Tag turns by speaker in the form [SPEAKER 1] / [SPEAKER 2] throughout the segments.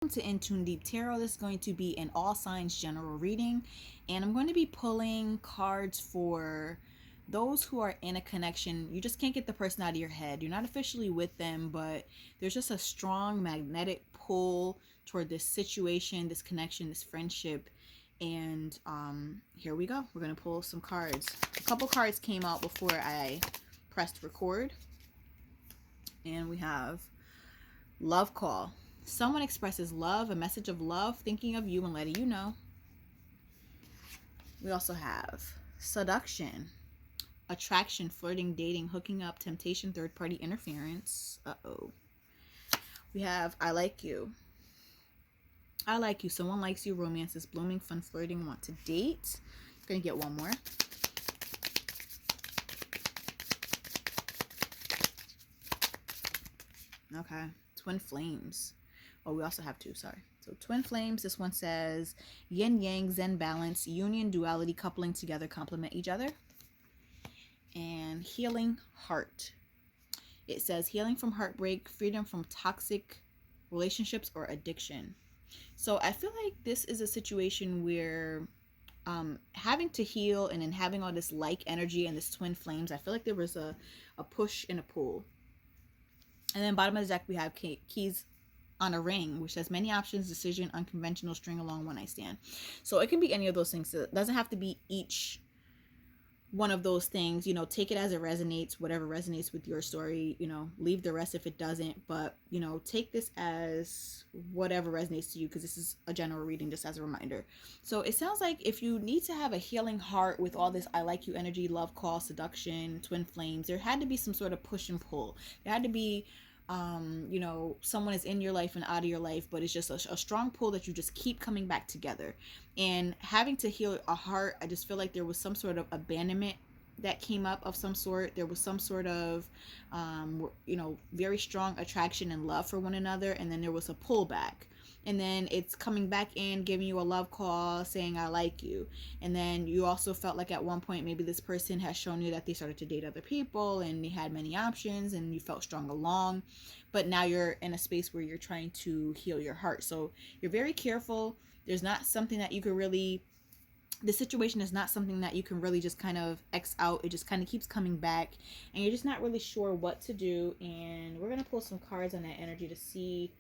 [SPEAKER 1] To InTuneDeep Tarot. This is going to be an all signs general reading, and I'm going to be pulling cards for those who are in a connection. You just can't get the person out of your head. You're not officially with them, but there's just a strong magnetic pull toward this situation, this connection, this friendship. And here we go. We're going to pull some cards. A couple cards came out before I pressed record, and we have Love Call. Someone expresses love, a message of love, thinking of you and letting you know. We also have seduction, attraction, flirting, dating, hooking up, temptation, third-party interference. We have I like you. I like you. Someone likes you. Romance is blooming, fun, flirting, want to date. Gonna get one more. Okay. Twin flames. Oh, we also have two, sorry. So twin flames, this one says yin yang, zen balance, union, duality, coupling together, complement each other. And healing heart. It says healing from heartbreak, freedom from toxic relationships or addiction. So I feel like this is a situation where having to heal and then having all this like energy and this twin flames, I feel like there was a push and a pull. And then bottom of the deck, we have keys on a ring, which says many options, decision, unconventional, string along, one night stand. So it can be any of those things. It doesn't have to be each one of those things. You know, take it as it resonates, whatever resonates with your story. You know, leave the rest if it doesn't. But, you know, take this as whatever resonates to you, because this is a general reading, just as a reminder. So it sounds like if you need to have a healing heart with all this I like you energy, love call, seduction, twin flames, there had to be some sort of push and pull. There had to be you know, someone is in your life and out of your life, but it's just a strong pull that you just keep coming back together. And having to heal a heart, I just feel like there was some sort of abandonment that came up of some sort. There was some sort of you know, very strong attraction and love for one another, and then there was a pullback. And then it's coming back in, giving you a love call, saying I like you. And then you also felt like at one point maybe this person has shown you that they started to date other people and they had many options and you felt strong along. But now you're in a space where you're trying to heal your heart. So you're very careful. There's not something that you could really, the situation is not something that you can really just kind of X out. It just kind of keeps coming back and you're just not really sure what to do. And we're going to pull some cards on that energy to see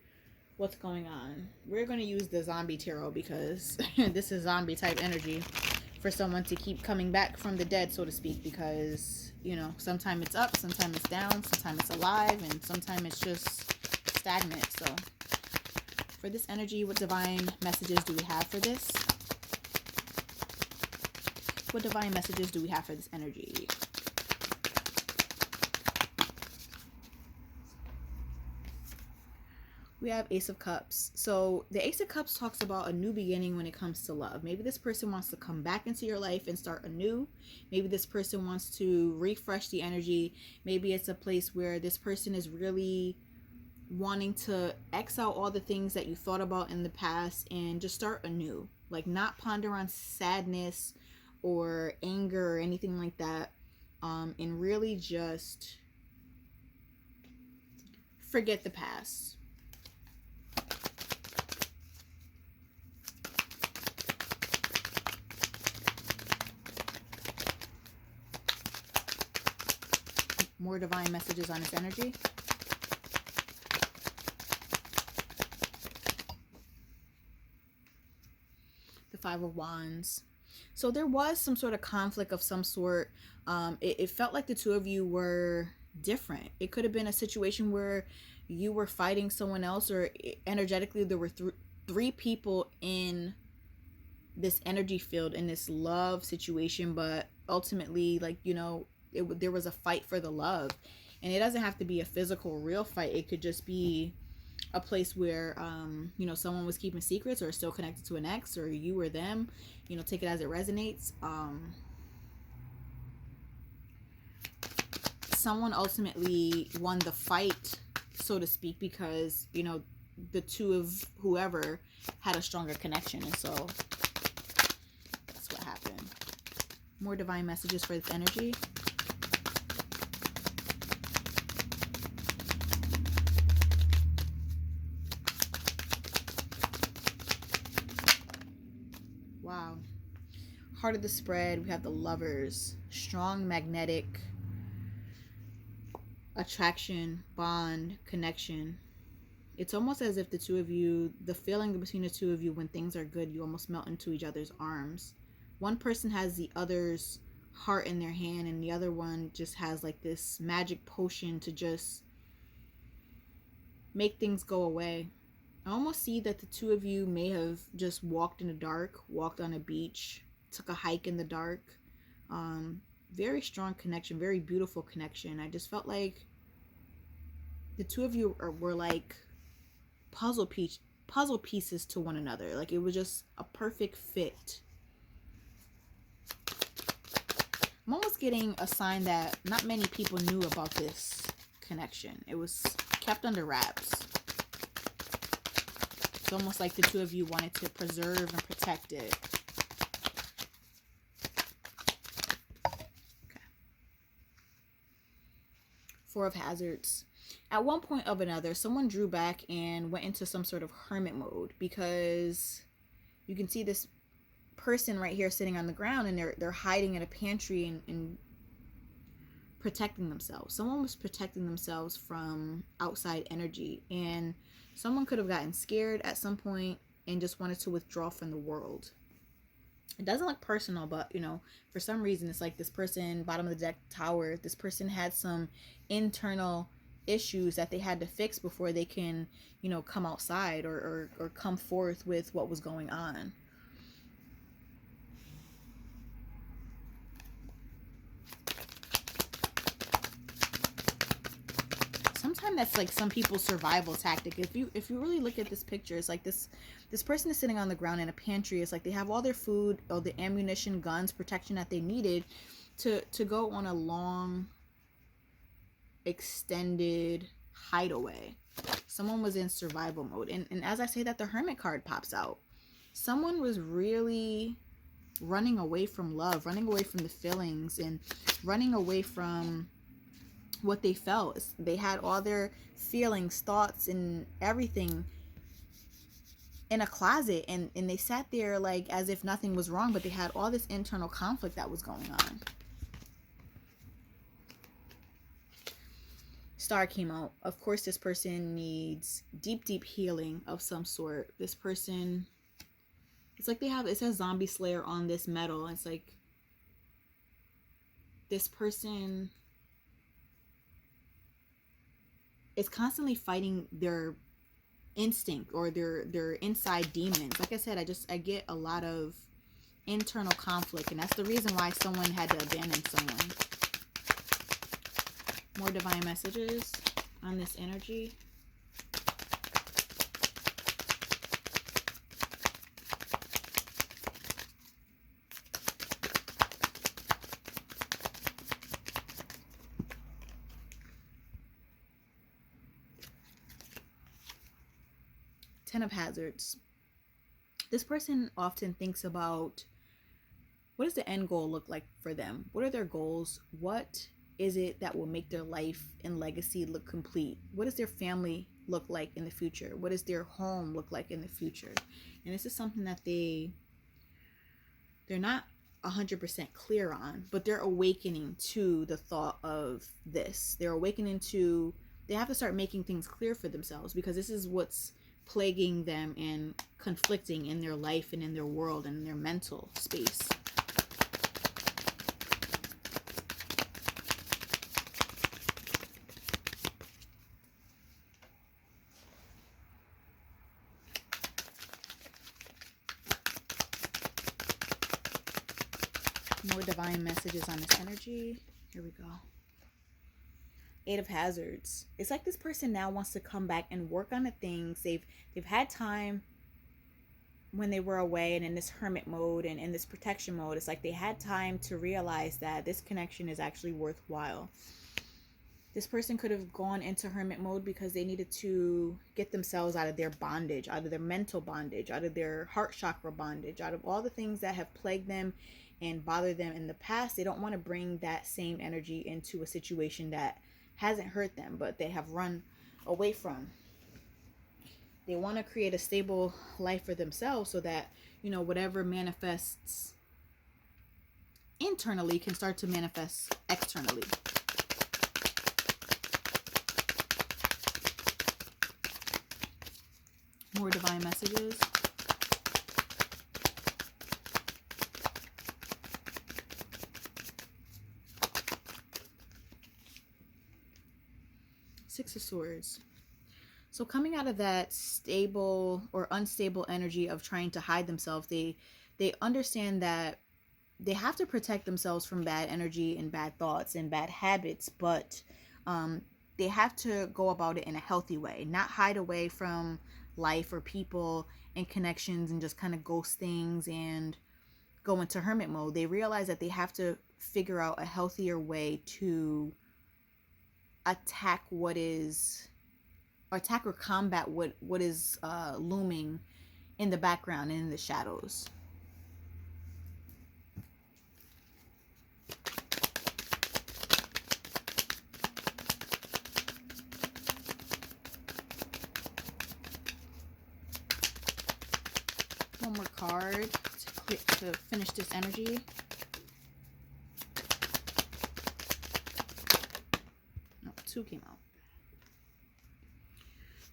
[SPEAKER 1] what's going on. We're going to use the zombie tarot because this is zombie type energy for someone to keep coming back from the dead, so to speak, because, you know, sometimes it's up, sometimes it's down, sometimes it's alive, and sometimes it's just stagnant. So for this energy, what divine messages do we have for this? What divine messages do we have for this energy? We have Ace of Cups. So the Ace of Cups talks about a new beginning when it comes to love. Maybe this person wants to come back into your life and start anew. Maybe this person wants to refresh the energy. Maybe it's a place where this person is really wanting to X out all the things that you thought about in the past and just start anew. Like not ponder on sadness or anger or anything like that. And really just forget the past. More divine messages on this energy. The Five of Wands. So there was some sort of conflict of some sort. It felt like the two of you were different. It could have been a situation where you were fighting someone else, or energetically there were three people in this energy field, in this love situation, but ultimately, like, you know, there was a fight for the love. And it doesn't have to be a physical real fight. It could just be a place where you know, someone was keeping secrets or still connected to an ex, or you or them, you know, take it as it resonates. Someone ultimately won the fight, so to speak, because, you know, the two of whoever had a stronger connection, and so that's what happened. More divine messages for this energy. Wow. Heart of the spread, we have the Lovers. Strong magnetic attraction, bond, connection. It's almost as if the two of you, the feeling between the two of you when things are good, you almost melt into each other's arms. One person has the other's heart in their hand, and the other one just has like this magic potion to just make things go away. I almost see that the two of you may have just walked in the dark, walked on a beach, took a hike in the dark. Very strong connection, very beautiful connection. I just felt like the two of you were like puzzle pieces to one another. Like it was just a perfect fit. I'm almost getting a sign that not many people knew about this connection. It was kept under wraps. It's almost like the two of you wanted to preserve and protect it. Okay. Four of Hazards. At one point or another, someone drew back and went into some sort of hermit mode, because you can see this person right here sitting on the ground, and they're hiding in a pantry and protecting themselves. Someone was protecting themselves from outside energy, and someone could have gotten scared at some point and just wanted to withdraw from the world. It doesn't look personal, but you know, for some reason it's like this person, bottom of the deck tower, this person had some internal issues that they had to fix before they can, you know, come outside or come forth with what was going on. Sometimes that's like some people's survival tactic. If you really look at this picture, it's like this person is sitting on the ground in a pantry. It's like they have all their food, all the ammunition, guns, protection that they needed to go on a long extended hideaway. Someone was in survival mode, and as I say that, the Hermit card pops out. Someone was really running away from love, running away from the feelings, and running away from what they felt. They had all their feelings, thoughts, and everything in a closet, and they sat there like as if nothing was wrong, but they had all this internal conflict that was going on. Star came out. Of course, this person needs deep healing of some sort. This person, it's like it says Zombie Slayer on this metal. It's like this person is constantly fighting their instinct or their inside demons. Like I said, I get a lot of internal conflict, and that's the reason why someone had to abandon someone. More divine messages on this energy. Ten of Hazards. This person often thinks about, what does the end goal look like for them? What are their goals? What is it that will make their life and legacy look complete? What does their family look like in the future? What does their home look like in the future? And this is something that they're not 100% clear on, but they're awakening to the thought of this. They're awakening to, they have to start making things clear for themselves, because this is what's plaguing them and conflicting in their life and in their world and in their mental space. More divine messages on this energy. Here we go. Eight of Hazards. It's like this person now wants to come back and work on the things they've had time when they were away and in this hermit mode and in this protection mode. It's like they had time to realize that this connection is actually worthwhile. This person could have gone into hermit mode because they needed to get themselves out of their bondage, out of their mental bondage, out of their heart chakra bondage, out of all the things that have plagued them and bothered them in the past. They don't want to bring that same energy into a situation that hasn't hurt them, but they have run away from. They want to create a stable life for themselves so that, whatever manifests internally can start to manifest externally. More divine messages. Six of Swords. So coming out of that stable or unstable energy of trying to hide themselves, they understand that they have to protect themselves from bad energy and bad thoughts and bad habits, but they have to go about it in a healthy way, not hide away from life or people and connections and just kind of ghost things and go into hermit mode. They realize that they have to figure out a healthier way to attack or combat what is looming in the background and in the shadows. One more card to finish this energy. No, two came out.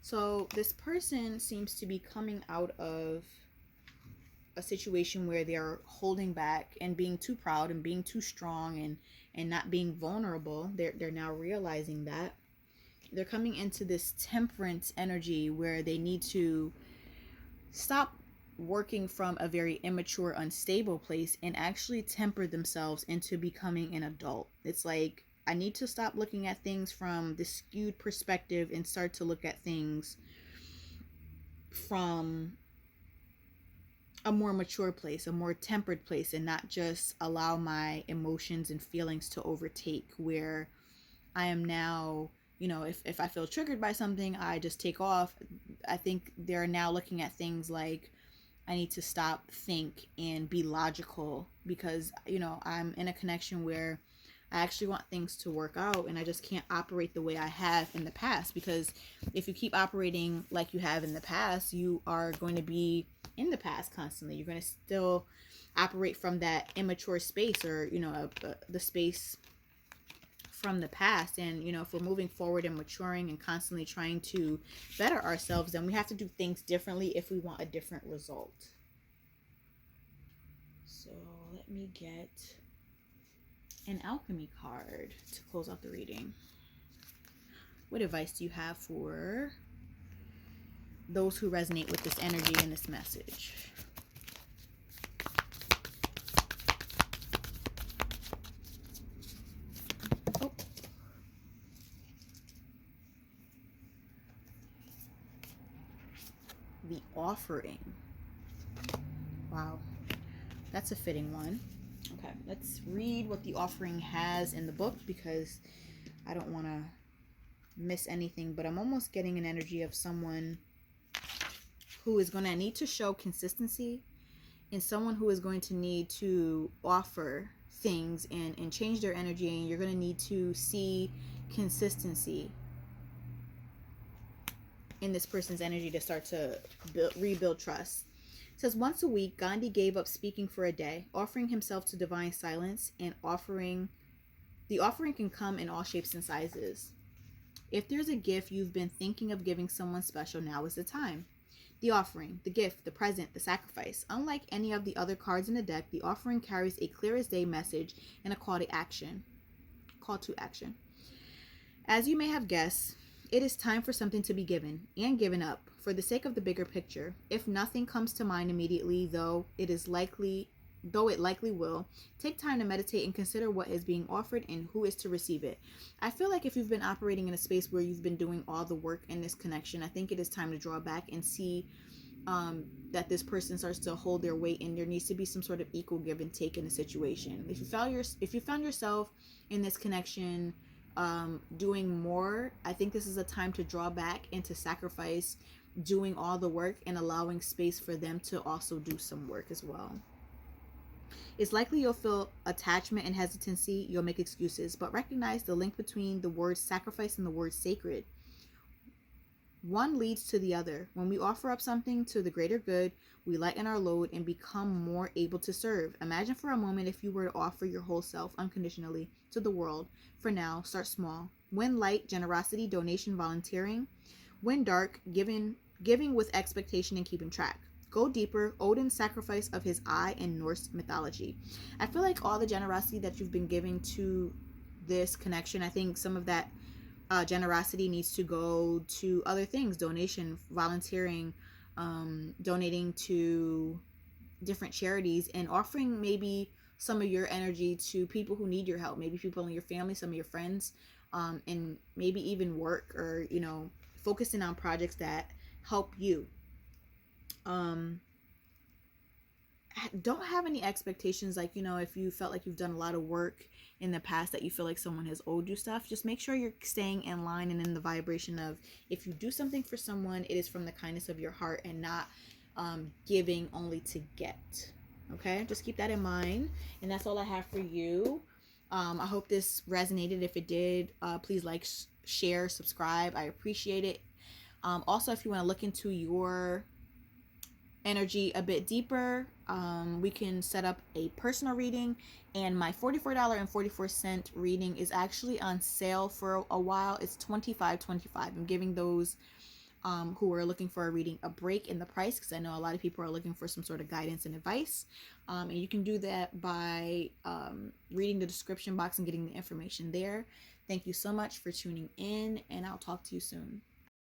[SPEAKER 1] So this person seems to be coming out of a situation where they are holding back and being too proud and being too strong and not being vulnerable. They're now realizing that. They're coming into this temperance energy where they need to stop working from a very immature, unstable place and actually temper themselves into becoming an adult. It's like, I need to stop looking at things from the skewed perspective and start to look at things from a more mature place, a more tempered place, and not just allow my emotions and feelings to overtake, where I am now, if I feel triggered by something, I just take off. I think they're now looking at things like, I need to stop, think, and be logical, because, I'm in a connection where I actually want things to work out, and I just can't operate the way I have in the past, because if you keep operating like you have in the past, you are going to be in the past constantly. You're going to still operate from that immature space, or, the space from the past. And, if we're moving forward and maturing and constantly trying to better ourselves, then we have to do things differently if we want a different result. So let me get an alchemy card to close out the reading. What advice do you have for those who resonate with this energy and this message? Oh. The Offering. Wow, that's a fitting one. Okay, let's read what the Offering has in the book, because I don't want to miss anything, but I'm almost getting an energy of someone who is going to need to show consistency, and someone who is going to need to offer things and change their energy, and you're going to need to see consistency in this person's energy to start to rebuild trust. It says, once a week, Gandhi gave up speaking for a day, offering himself to divine silence, and the offering can come in all shapes and sizes. If there's a gift you've been thinking of giving someone special, now is the time. The offering, the gift, the present, the sacrifice. Unlike any of the other cards in the deck, the offering carries a clear as day message and a call to action. As you may have guessed, it is time for something to be given and given up for the sake of the bigger picture. If nothing comes to mind immediately, though it likely will, take time to meditate and consider what is being offered and who is to receive it. I feel like if you've been operating in a space where you've been doing all the work in this connection, I think it is time to draw back and see that this person starts to hold their weight, and there needs to be some sort of equal give and take in the situation. If you found yourself in this connection doing more, I think this is a time to draw back and to sacrifice doing all the work and allowing space for them to also do some work as well. It's likely you'll feel attachment and hesitancy. You'll make excuses, but recognize the link between the word sacrifice and the word sacred. One leads to the other. When we offer up something to the greater good, we lighten our load and become more able to serve. Imagine for a moment if you were to offer your whole self unconditionally to the world. For now, start small. When light, generosity, donation, volunteering. When dark, giving with expectation and keeping track. Go deeper, Odin's sacrifice of his eye in Norse mythology. I feel like all the generosity that you've been giving to this connection, I think some of that generosity needs to go to other things: donation, volunteering, donating to different charities, and offering maybe some of your energy to people who need your help, maybe people in your family, some of your friends, and maybe even work, or focusing on projects that help you. Don't have any expectations, like, if you felt like you've done a lot of work in the past that you feel like someone has owed you stuff, just make sure you're staying in line and in the vibration of, if you do something for someone, it is from the kindness of your heart and not giving only to get. Okay, just keep that in mind. And that's all I have for you. I hope this resonated. If it did, please like, share, subscribe. I appreciate it. Also, if you want to look into your energy a bit deeper, we can set up a personal reading, and my $44.44 reading is actually on sale for a while. It's $25.25. I'm giving those who are looking for a reading a break in the price, because I know a lot of people are looking for some sort of guidance and advice, and you can do that by reading the description box and getting the information there. Thank you so much for tuning in, and I'll talk to you soon.